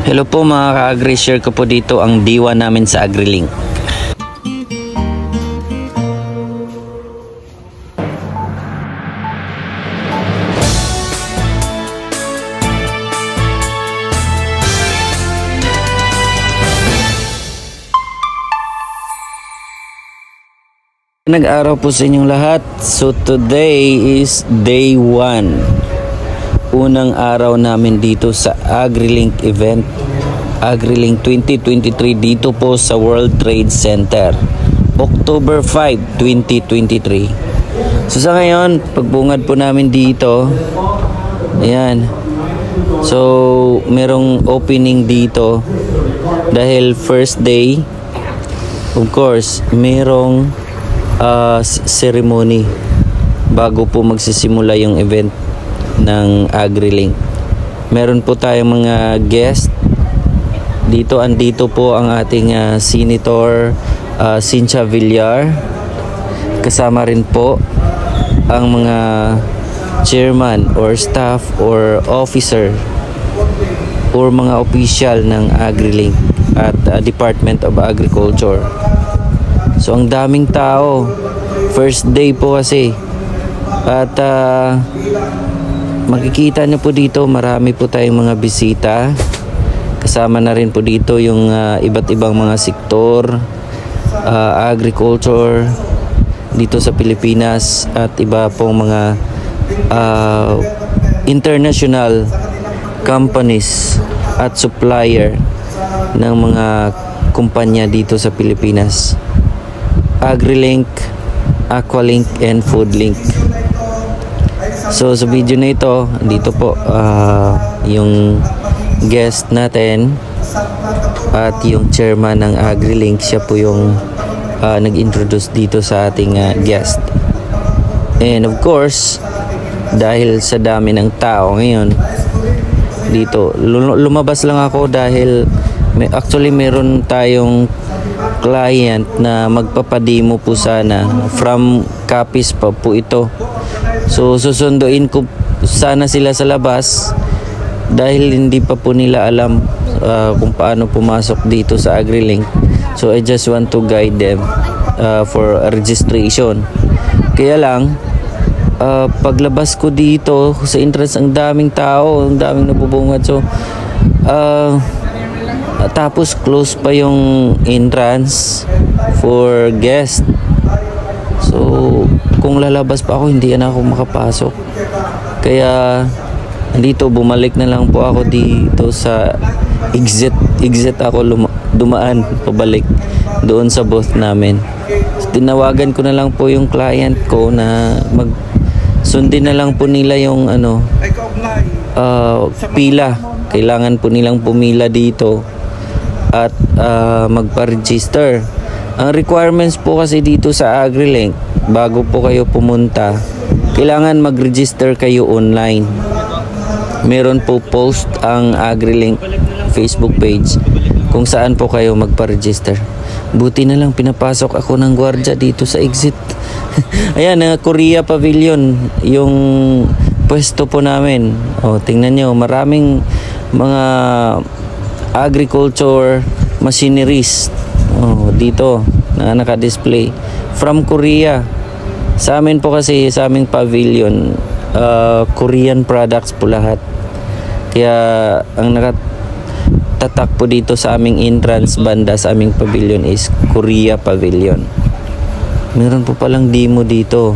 Hello po mga ka-agri, share ko po dito ang diwa namin sa AgriLink. Nag-araw po sa inyong lahat. So today is day 1. Unang araw namin dito sa AgriLink event. AgriLink 2023 dito po sa World Trade Center. October 5, 2023. So sa ngayon, pagbungad po namin dito. Ayan. So merong opening dito. Dahil first day, of course, merong ceremony bago po magsisimula yung event ng AgriLink. Meron po tayong mga guest dito. Andito po ang ating Senator Cynthia Villar. Kasama rin po ang mga chairman or staff or officer or mga official ng AgriLink at Department of Agriculture. So ang daming tao, first day po kasi, at makikita nyo po dito marami po tayong mga bisita. Kasama na rin po dito yung iba't ibang mga sektor, agriculture dito sa Pilipinas at iba pong mga international companies at supplier ng mga kumpanya dito sa Pilipinas. AgriLink, Aqualink, and Foodlink. So sa video na ito, dito po yung guest natin at yung chairman ng AgriLink. Siya po yung nag-introduce dito sa ating guest. And of course, dahil sa dami ng tao ngayon dito, lumabas lang ako dahil actually meron tayong client na magpapademo po sana from Capiz pa po ito. So susunduin ko sana sila sa labas dahil hindi pa po nila alam kung paano pumasok dito sa AgriLink. So I just want to guide them for registration. Kaya lang paglabas ko dito sa entrance, ang daming tao, ang daming nabubungad. So tapos close pa yung entrance for guest. So kung lalabas pa ako, hindi na ako makapasok. Kaya dito bumalik na lang po ako dito sa exit ako dumaan pabalik doon sa booth namin. So, tinawagan ko na lang po yung client ko na sundin na lang po nila yung pila. Kailangan po nilang pumila dito at magpa-register. Ang requirements po kasi dito sa AgriLink, bago po kayo pumunta, kailangan mag-register kayo online. Meron po post ang AgriLink Facebook page kung saan po kayo magpa-register. Buti na lang pinapasok ako ng gwardiya dito sa exit. Ayan, Korea Pavilion yung pwesto po namin. Tingnan nyo, maraming mga agriculture machineries dito na naka-display from Korea. Sa amin po kasi, sa aming pavilion, Korean products po lahat. Kaya ang nakatatak po dito sa aming entrance banda sa aming pavilion is Korea Pavilion. Meron po palang demo dito.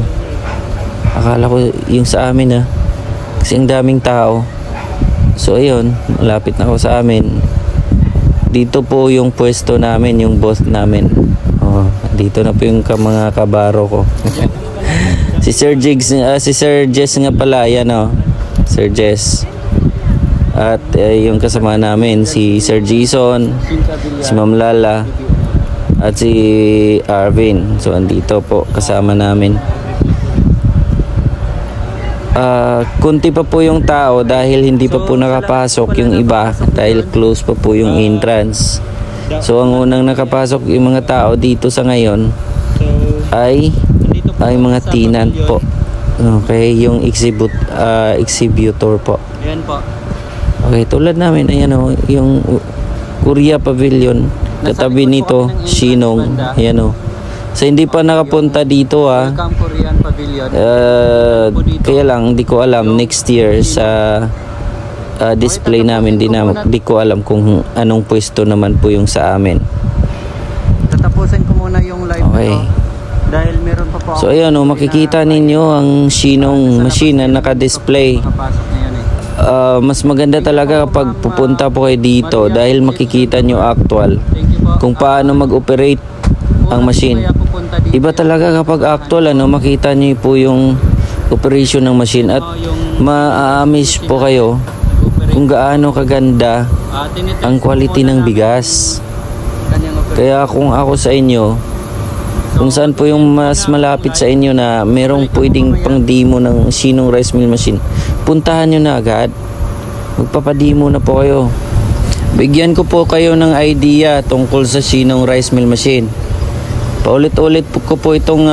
Akala ko yung sa amin kasi ang daming tao. So ayun, malapit na ako sa amin. Dito po yung pwesto namin, yung booth namin. Dito na po yung mga kabaro ko. Si Sir Jess nga pala, yan Sir Jess. At yung kasama namin, si Sir Jason, si Ma'am Lala, at si Arvin. So andito po kasama namin. Kunti pa po yung tao dahil hindi pa po nakapasok yung iba dahil close pa po yung entrance. So ang unang nakapasok yung mga tao dito sa ngayon ay mga tenant po. Okay, yung exhibitor po. Ayan po. Okay, tulad namin, ayan o, yung Korea Pavilion, katabi nito, Shinong, ayan o. So, hindi pa nakapunta dito Welcome Korean Pavilion. Kaya lang, di ko alam, next year sa display namin, di ko alam kung anong pwesto naman po yung sa amin. Tatapusin ko muna yung live Okay. nito. Dahil meron pa po So, ayan o, makikita ninyo ang Shinong machine na naka-display. Makapasok na yan Mas maganda talaga kapag pupunta po kayo dito dahil makikita nyo actual Thank you po. kung paano mag-operate ang machine. Kaya pupunta dito. Iba talaga kapag actual, makita nyo po yung operation ng machine at ma-amaze po kayo kung gaano kaganda ang quality ng bigas. Kaya kung ako sa inyo, kung saan po yung mas malapit sa inyo na merong pwedeng pang demo ng Shinong rice mill machine, puntahan nyo na agad. Magpapademo na po kayo. Bigyan ko po kayo ng idea tungkol sa Shinong rice mill machine. Paulit-ulit ko po itong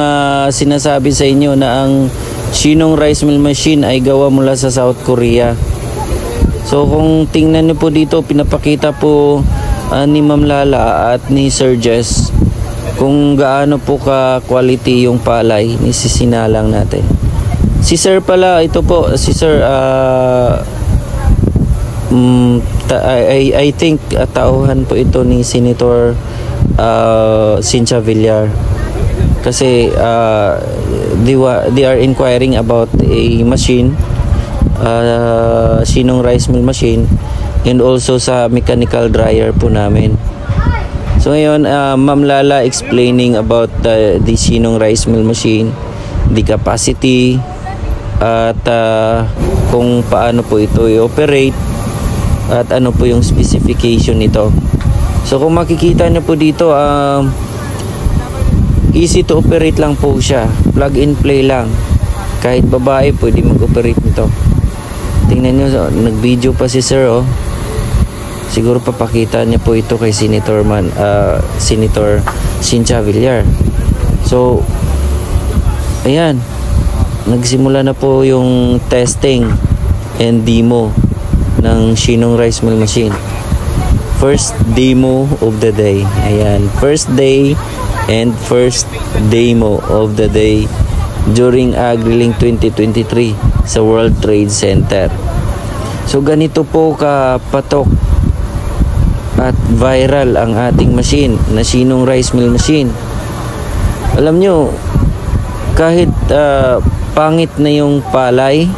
sinasabi sa inyo na ang Shinong rice mill machine ay gawa mula sa South Korea. So kung tingnan nyo po dito, pinapakita po ni Ma'am Lala at ni Sir Jess kung gaano po ka quality yung palay, nisisinalang natin. Si Sir pala, ito po, si Sir, I think tauhan po ito ni Senator Cynthia Villar. Kasi they are inquiring about a machine, Shinong rice mill machine, and also sa mechanical dryer po namin. So ngayon, Ma'am Lala explaining about the Shinong rice mill machine, the capacity, at kung paano po ito i-operate, at ano po yung specification nito. So kung makikita nyo po dito, easy to operate lang po siya. Plug and play lang. Kahit babae pwede mag-operate nito. Tingnan nyo, nag-video pa si Sir, oh. Siguro papakita niya po ito kay Senator Cynthia Villar. So, ayan. Nagsimula na po yung testing and demo ng Shinong rice mill machine. First demo of the day. Ayan. First day and first demo of the day during AgriLink 2023 sa World Trade Center. So, ganito po kapatok at viral ang ating machine na Shinong rice mill machine. Alam nyo, kahit pangit na yung palay,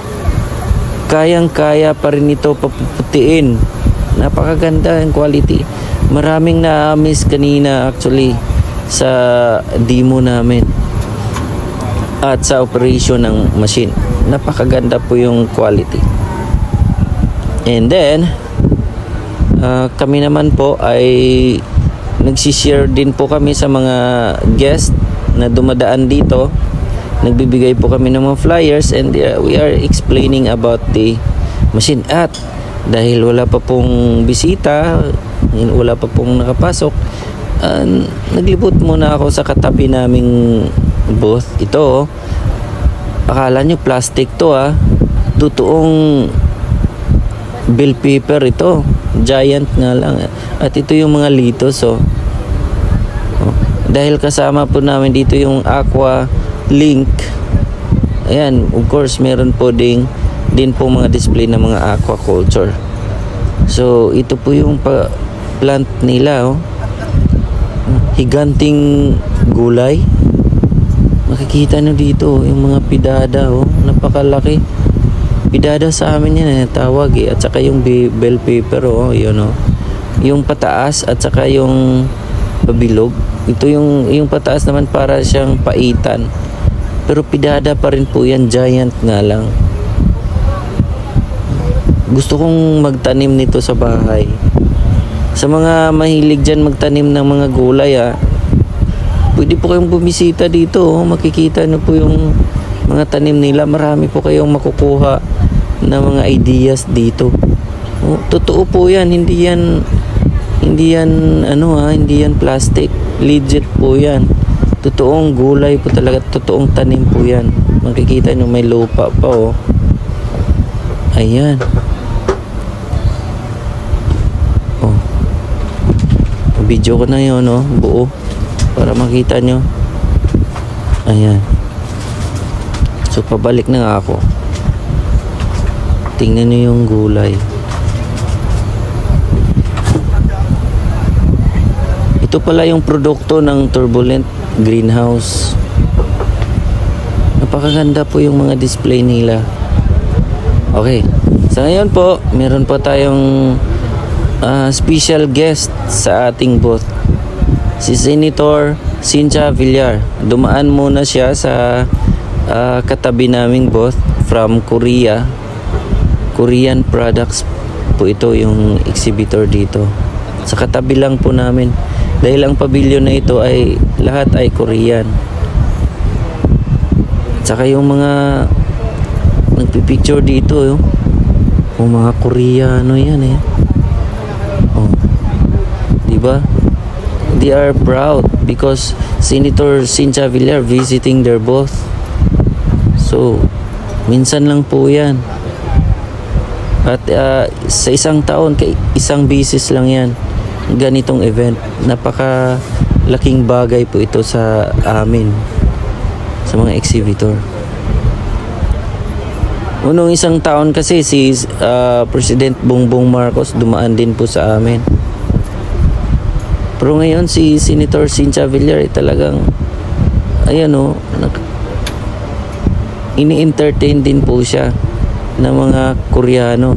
kayang-kaya pa rin ito papuputiin. Napakaganda ang quality. Maraming na-miss kanina actually sa demo namin at sa operation ng machine. Napakaganda po yung quality. And then kami naman po ay nagsishare din po kami sa mga guest na dumadaan dito. Nagbibigay po kami ng mga flyers and we are explaining about the machine. At dahil wala pa pong bisita, wala pa pong nakapasok, naglibot muna ako sa katabi naming booth. Ito, akala nyo plastic to, totoong bill paper ito. Giant nga lang. At ito yung mga litos, dahil kasama po namin dito yung Aqua Link. Ayan, of course meron po din po mga display ng mga aquaculture. So ito po yung plant nila, higanting gulay. Makikita nyo dito yung mga pidada, napakalaki. Pidada sa amin yan, tawag at saka yung bell pepper, yun, yung pataas at saka yung pabilog. Ito yung pataas naman para siyang paitan, pero pidada pa rin po yan, giant nga lang. Gusto kong magtanim nito sa bahay. Sa mga mahilig dyan magtanim ng mga gulay, pwede po kayong bumisita dito, makikita nyo po yung mga tanim nila. Marami po kayong makukuha na mga ideas dito. Totoo po yan, hindi yan plastic, legit po yan. Totoong gulay po talaga, totoong tanim po yan. Makikita nyo may lupa pa, ayan. Video ko na yun, no? Buo. Para makita nyo. Ayan. So, pabalik na nga ako. Tingnan nyo yung gulay. Ito pala yung produkto ng Turbulent Greenhouse. Napakaganda po yung mga display nila. Okay. Sa ngayon po, meron po tayong special guest sa ating booth. Si Senator Cynthia Villar. Dumaan muna siya sa katabi naming booth from Korea. Korean products po ito yung exhibitor dito. Sa katabi lang po namin. Dahil ang pavilion na ito ay lahat ay Korean. Tsaka yung mga nagpipicture dito, yung mga Koreano yan oh. Diba? They are proud because Senator Cynthia Villar visiting their booth. So, minsan lang po yan. At sa isang taon, isang bisis lang yan ganitong event. Napaka-laking bagay po ito sa amin, sa mga exhibitor. Unong isang taon kasi si President Bongbong Marcos dumaan din po sa amin. Pero ngayon si Senator Cynthia Villar ay talagang ayan ini-entertain din po siya ng mga Koreano.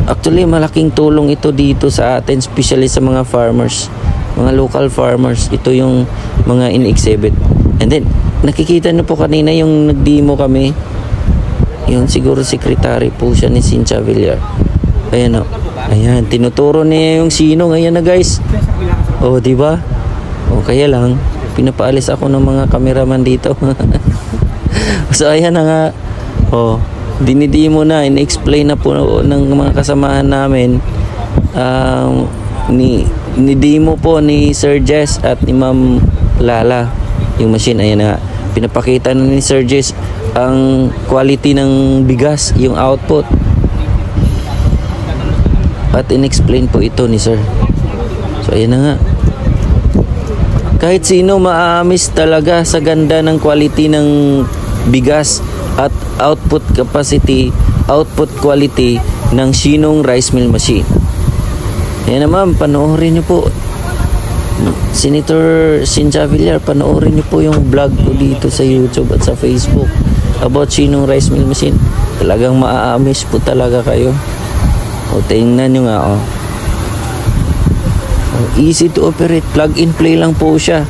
Actually, malaking tulong ito dito sa atin, especially sa mga farmers, mga local farmers. Ito yung mga in-exhibit. And then, nakikita niyo po kanina yung nag-demo kami. Yung siguro secretary po siya ni Cynthia Villar. Ayan Ayan, tinuturo niya yung sinong. Ayan na guys. Oh, di ba? Oh, kaya lang, pinapaalis ako ng mga cameraman dito. So, ayan na nga. Oh, dinidemo na, in-explain na po ng mga kasamahan namin. Ni-demo po ni Sir Jess at ni Ma'am Lala yung machine. Ayan na, pinapakita na ni Sir Jess ang quality ng bigas, yung output, at in-explain po ito ni Sir. So ayan na nga, kahit sino maamis talaga sa ganda ng quality ng bigas at output capacity, output quality ng Shinong Rice Mill Machine. Ayan naman, panoorin nyo po. Senator Cynthia Villar, panoorin nyo po yung vlog ko dito sa YouTube at sa Facebook about Shinong Rice Mill Machine. Talagang maa-amaze po talaga kayo. O, tingnan nyo nga easy to operate, plug and play lang po siya.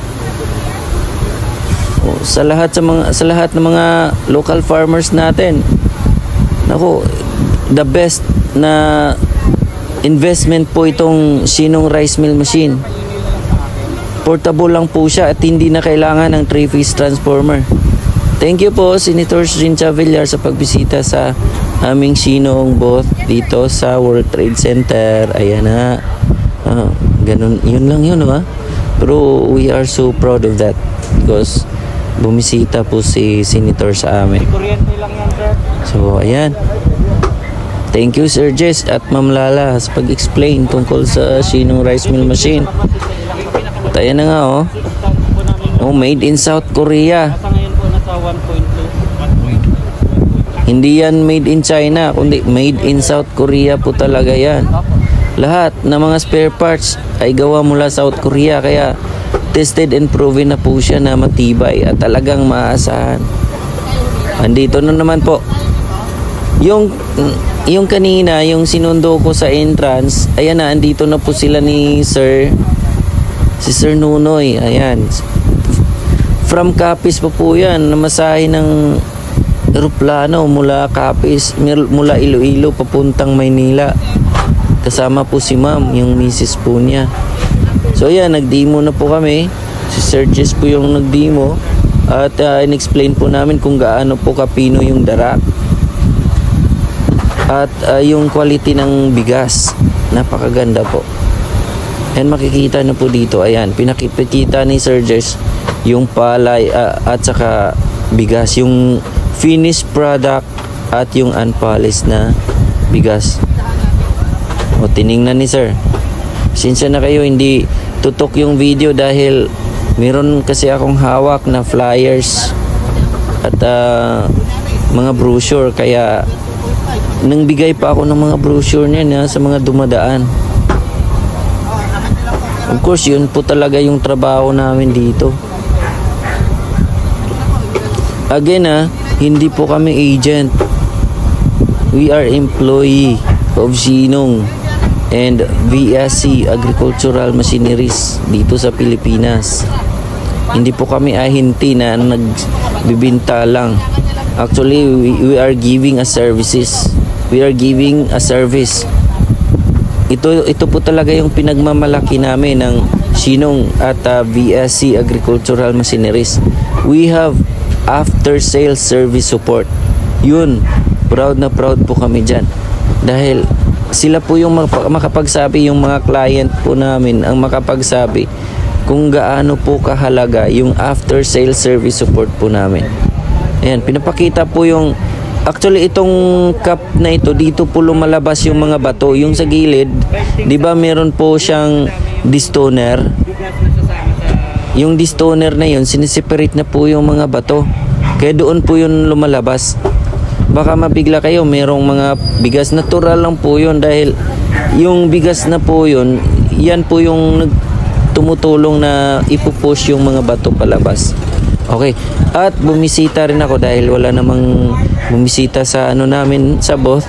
Sa lahat ng mga local farmers natin, nako, the best na investment po itong Shinong Rice Mill Machine. Portable lang po siya at hindi na kailangan ng 3-phase transformer. Thank you po, Senator Cynthia Villar, sa pagbisita sa aming Shinong booth dito sa World Trade Center. Ayan na. Ganun, yun lang yun, pero we are so proud of that because bumisita po si Senator sa amin. So ayan, thank you Sir Jess at Ma'am Lala sa pag-explain tungkol sa Shinong Rice Mill Machine. At ayan na nga made in South Korea. Hindi yan made in China, kundi made in South Korea po talaga yan. Lahat ng mga spare parts ay gawa mula South Korea, kaya tested and proven na po siya na matibay at talagang maaasahan. Andito na naman po yung kanina, yung sinundo ko sa entrance. Ayan na, andito na po sila ni si Sir Nunoy. Ayan, from Capiz po yan, namasahe ng eroplano mula Capiz, mula Iloilo papuntang Maynila. Kasama po si Ma'am, yung misis po niya. So ayan, nag-demo na po kami. Si Sir Jess po yung nag-demo. At in-explain po namin kung gaano po kapino yung dara. At yung quality ng bigas. Napakaganda po. And makikita na po dito. Ayan, pinakita ni Sir Jess yung palay at saka bigas. Yung finished product at yung unpolished na bigas. O, tiningnan ni Sir. Sinsya na kayo, hindi tutok yung video dahil meron kasi akong hawak na flyers at mga brochure, kaya nang bigay pa ako ng mga brochure niya sa mga dumadaan. Of course, yun po talaga yung trabaho namin dito. Again hindi po kami agent. We are employee of Sinong and VSC Agricultural Machineries dito sa Pilipinas. Hindi po kami ahinti na nagbibinta lang. Actually, we are giving a services. We are giving a service. Ito po talaga yung pinagmamalaki namin ng Sinong at VSC Agricultural Machineries. We have after sales service support. Yun, proud na proud po kami dyan. Dahil sila po yung makapagsabi, yung mga client po namin ang makapagsabi kung gaano po kahalaga yung after sales service support po namin. Ayan, pinapakita po yung actually itong cup na ito, dito po lumalabas yung mga bato. Yung sa gilid, di ba meron po siyang distoner? Yung distoner na yun, sineseparate na po yung mga bato. Kaya doon po yun lumalabas. Baka mabigla kayo, merong mga bigas. Natural lang po yun dahil yung bigas na po yun, yan po yung tumutulong na ipupush yung mga bato palabas. Okay. At bumisita rin ako dahil wala namang bumisita sa namin sa booth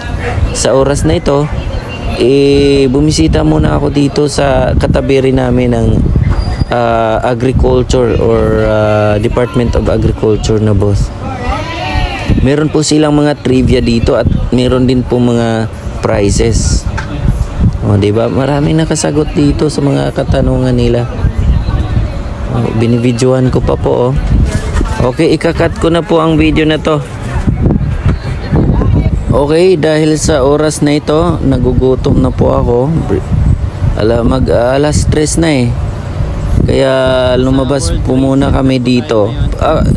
sa oras na ito. Bumisita muna ako dito sa katabi rin namin ng agriculture or Department of Agriculture na booth. Meron po silang mga trivia dito at meron din po mga prizes. O, diba? Maraming nakasagot dito sa mga katanungan nila. O, binibidyohan ko pa po. Okay, ikakat ko na po ang video na to. Okay, dahil sa oras na ito, nagugutom na po ako. Alas 3 na eh. Kaya lumabas po muna kami dito.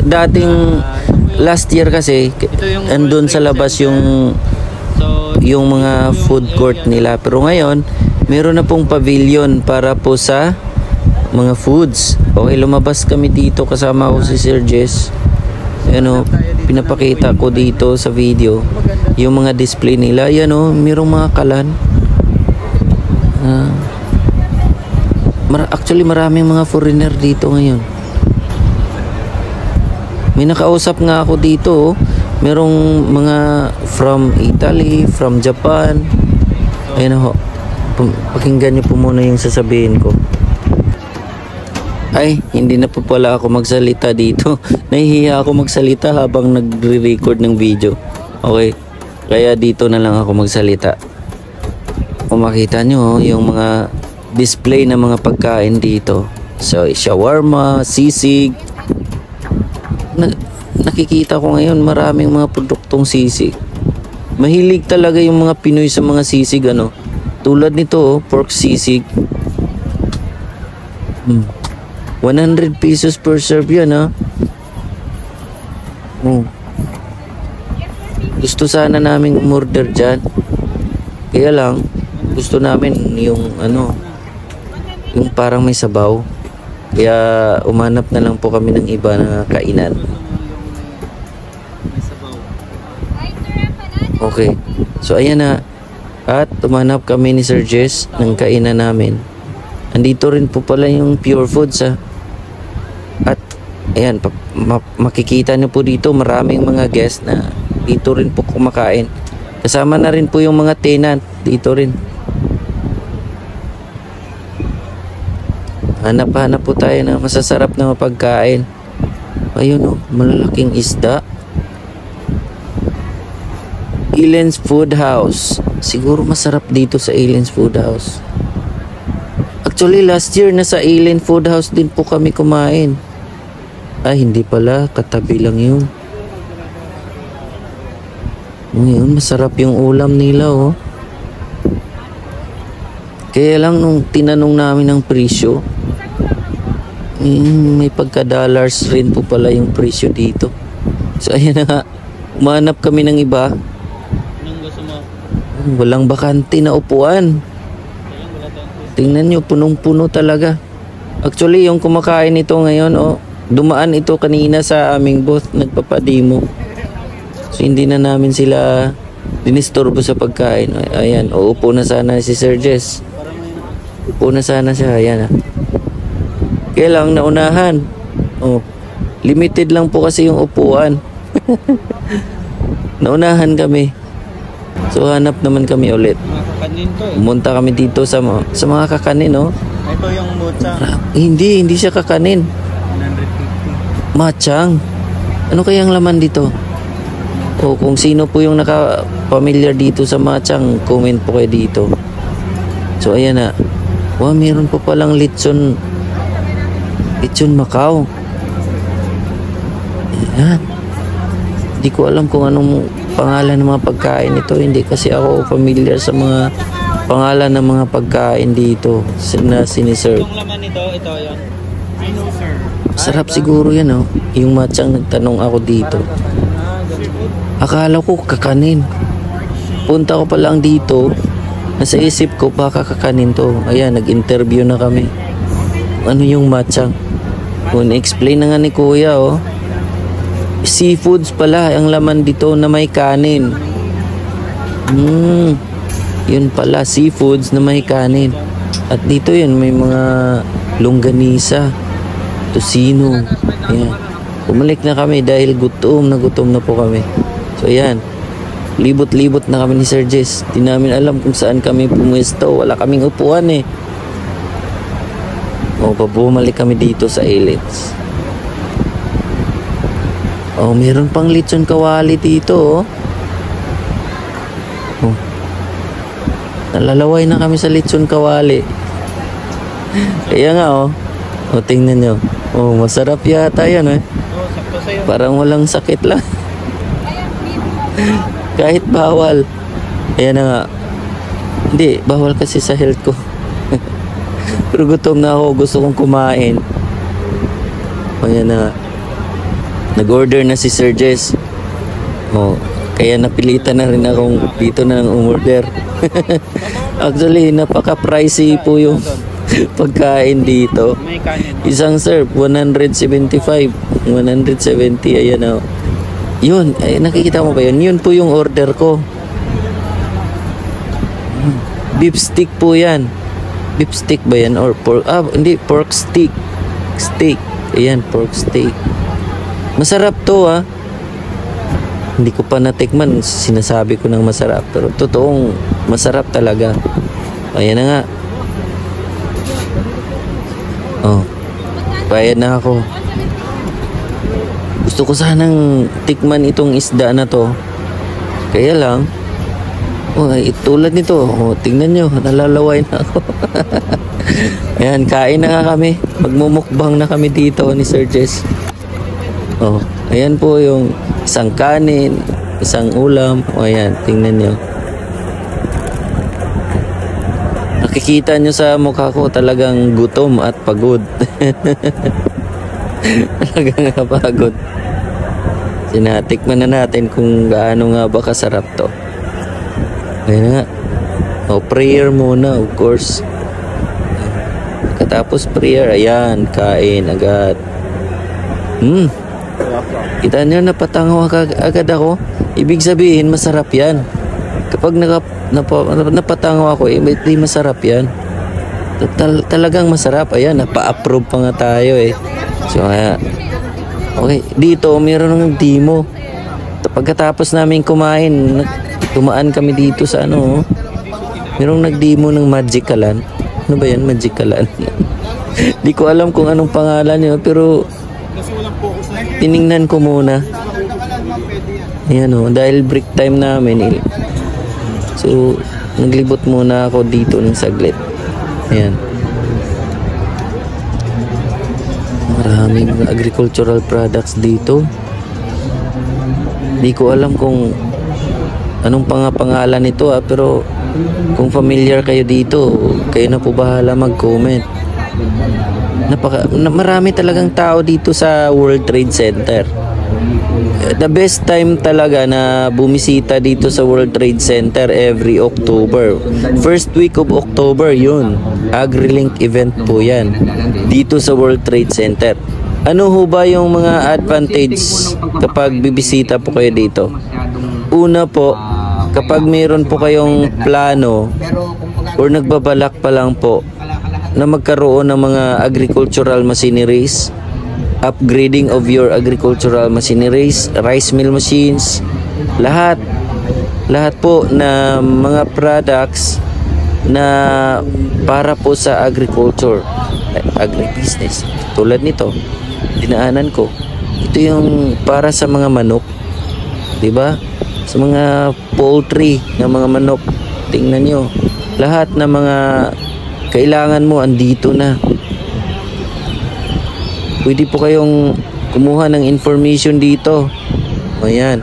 Dating last year kasi andun sa labas yung mga food court nila. Pero ngayon, meron na pong pavilion para po sa mga foods. Okay, lumabas kami dito kasama ko si Sir Jess. Pinapakita ko dito sa video yung mga display nila. Yan merong mga kalan. Actually, maraming mga foreigner dito ngayon. May nakausap nga ako dito. Merong mga from Italy, from Japan. Ayun ho. Pakinggan niyo po muna yung sasabihin ko. Ay, hindi na po pala ako magsalita dito. Nahihiya ako magsalita habang nagre-record ng video. Okay. Kaya dito na lang ako magsalita. Kung makita nyo yung mga display ng mga pagkain dito. So, shawarma, sisig. Nakikita ko ngayon maraming mga produktong sisig. Mahilig talaga yung mga Pinoy sa mga sisig. Tulad nito, pork sisig. 100 pesos per serve yan Gusto sana namin umorder dyan. Kaya lang, gusto namin yung yung parang may sabaw. Kaya umanap na lang po kami ng iba na kainan. Okay. So ayan na. At umanap kami ni Sir Jess ng kainan namin. Andito rin po pala yung Pure Foods At ayan, makikita niyo po dito maraming mga guests na dito rin po kumakain. Kasama na rin po yung mga tenant dito rin. Hanap-hanap po tayo ng masasarap na mapagkain. Ayun malalaking isda. Elen's Food House. Siguro masarap dito sa Elen's Food House. Actually, last year nasa Elen Food House din po kami kumain. Ay, hindi pala. Katabi lang yun. Ngayon, masarap yung ulam nila Kaya lang nung tinanong namin ang presyo, may pagka-dollars rin po pala yung presyo dito. So ayan na nga, umanap kami ng iba. Walang bakante na upuan. tingnan nyo, punong-puno talaga. Actually, yung kumakain ito ngayon, dumaan ito kanina sa aming booth, nagpapademo. So, hindi na namin sila dinisturbo sa pagkain. Ayan, uupo na sana si Sir Jess. Upo na sana siya, ayan. Kaya lang, naunahan. Limited lang po kasi yung upuan. Naunahan kami. So, hanap naman kami ulit. Mga kakanin to eh. Pumunta kami dito sa mga kakanin, Ito yung mocha. Hindi siya kakanin. 150. Machang. Ano kayang laman dito? O kung sino po yung naka-familiar dito sa machang, comment po kayo dito. So ayan na. Wow, meron po palang lechon Macau. Ayan. Hindi ko alam kung anong pangalan ng mga pagkain ito. Hindi kasi ako familiar sa mga pangalan ng mga pagkain dito na siniserve. Yung laman nito, ito yun. I know, sir. Sarap siguro yan, yung machang nagtanong ako dito. Akala ko kakanin. Punta ko pa lang dito, nasa isip ko baka kakanin to. Ayan, nag-interview na kami. Ano yung machang? Kung explain na nga ni Kuya, seafoods pala ang laman dito na may kanin. Yun pala, seafoods na may kanin. At dito yun, may mga longganisa, tosino. Ayan. Bumalik na kami dahil gutom na po kami. So ayan, libot-libot na kami ni Sir Jess. Di namin alam kung saan kami pumuesto. Wala kaming upuan eh. Bumalik kami dito sa Elits. Meron pang lechon kawali dito. Nalalaway na kami sa lechon kawali. Kaya nga tingnan nyo. Masarap yata yan Sakto sa'yo. Parang walang sakit lang. Kahit bawal. Ayan na nga. Hindi, bawal kasi sa health ko. Pero gutom na ako. Gusto kong kumain. Ayan na nga. Nag-order na si Sir Jess. Kaya napilitan na rin akong dito na ng umorder. Actually, napaka-pricey po yung pagkain dito. May kanin. Isang serve, 175. 170, ayan Yun, nakikita mo ba yun? Yun po yung order ko. Beef stick po yan. Beef stick ba yan? Or pork? Hindi, pork stick. Steak. Ayan, pork steak. Masarap to Hindi ko pa natikman. Sinasabi ko ng masarap. Pero totoong masarap talaga. Ayan na nga. Bayad na ako. Gusto ko sanang tikman itong isda na to. Kaya lang, tulad nito. Tingnan nyo, nalalaway na ako. Ayan, kain na nga kami. Magmumukbang na kami dito ni Sir Jess. Ayan po yung isang kanin, isang ulam. Ayan, tingnan nyo. Nakikita nyo sa mukha ko talagang gutom at pagod. Talagang pagod. Sinatikman na natin kung gaano nga ba kasarap to. Ayan nga. Prayer muna, of course. Katapos prayer, ayan, kain agad. Kita nyo, napatangaw agad ako. Ibig sabihin, masarap yan. Kapag napatangaw ako, di masarap yan. Talagang masarap. Ayan, napa-approve pa nga tayo eh. So, okay. Dito, meron ng demo. Pagkatapos namin kumain, tumaan kami dito sa merong nag-demo ng Magicalan. Ano ba yan? Magicalan. Di ko alam kung anong pangalan yun, pero tiningnan ko muna. Ayan dahil break time namin. So, naglibot muna ako dito ng saglit. Ayan. Maraming agricultural products dito. Di ko alam kung anong pangalan nito pero kung familiar kayo dito, kayo na po bahala mag-comment. Marami talagang tao dito sa World Trade Center. the best time talaga na bumisita dito sa World Trade Center every October. First week of October yun. AgriLink event po yan. Dito sa World Trade Center. Ano ho ba yung mga advantage kapag bibisita po kayo dito? Una po, kapag mayroon po kayong plano or nagbabalak pa lang po na magkaroon ng mga agricultural machineries, upgrading of your agricultural machineries, rice mill machines, lahat po na mga products na para po sa agriculture, agribusiness. Tulad nito, dinaanan ko. Ito yung para sa mga manok, 'di ba? Sa mga poultry na mga manok. Tingnan nyo, lahat na mga kailangan mo andito na. Pwede po kayong kumuha ng information dito. Ayan.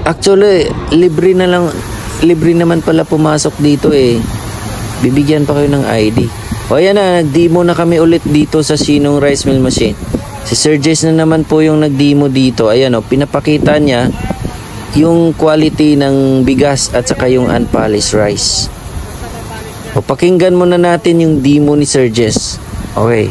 Actually, libre naman pala pumasok dito eh. Bibigyan pa kayo ng ID. O ayan na, nag-demo na kami ulit dito sa Sinong Rice Mill Machine. Si Sir Jess na naman po yung nag-demo dito. Ayan o, pinapakita niya yung quality ng bigas at saka yung unpolished rice. O, pakinggan muna natin yung demo ni Sir Jess. Okay.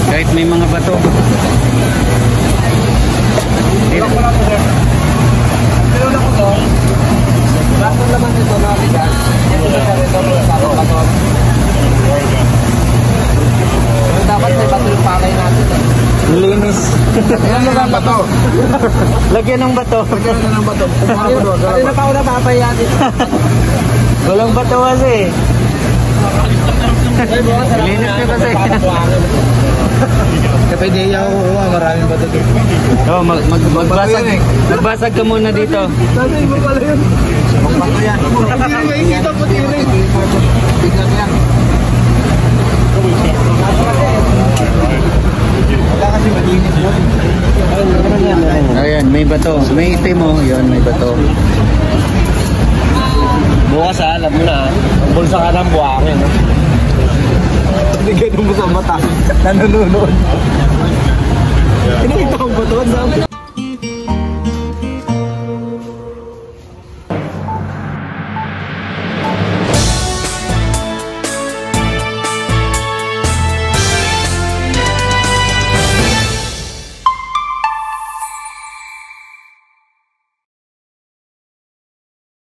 Kahit may mga bato. Dapat may bato yung pakay natin eh. Nilinis. Lagyan ng bato. Lagyan ng bato. Lagyan ng bato. Kanina pa ako napapaya dito. Walang bato kasi. Nilinis na kasi. Kapag di ako kukuha, maraming bato dito. Oh, magbasag ka muna dito. Tatay mo pala yun. Bato yan. Nakikita po dito. Tignan yan. Wala kasi malinis yun. Ayan, may bato. May itim mo. Yun, may bato. Bukas alam mo na. Ang bulsa ka ng buhangin. Hindi ganun mo sa mata. Nanunod. Pinakita ko ba ito? Ang dami.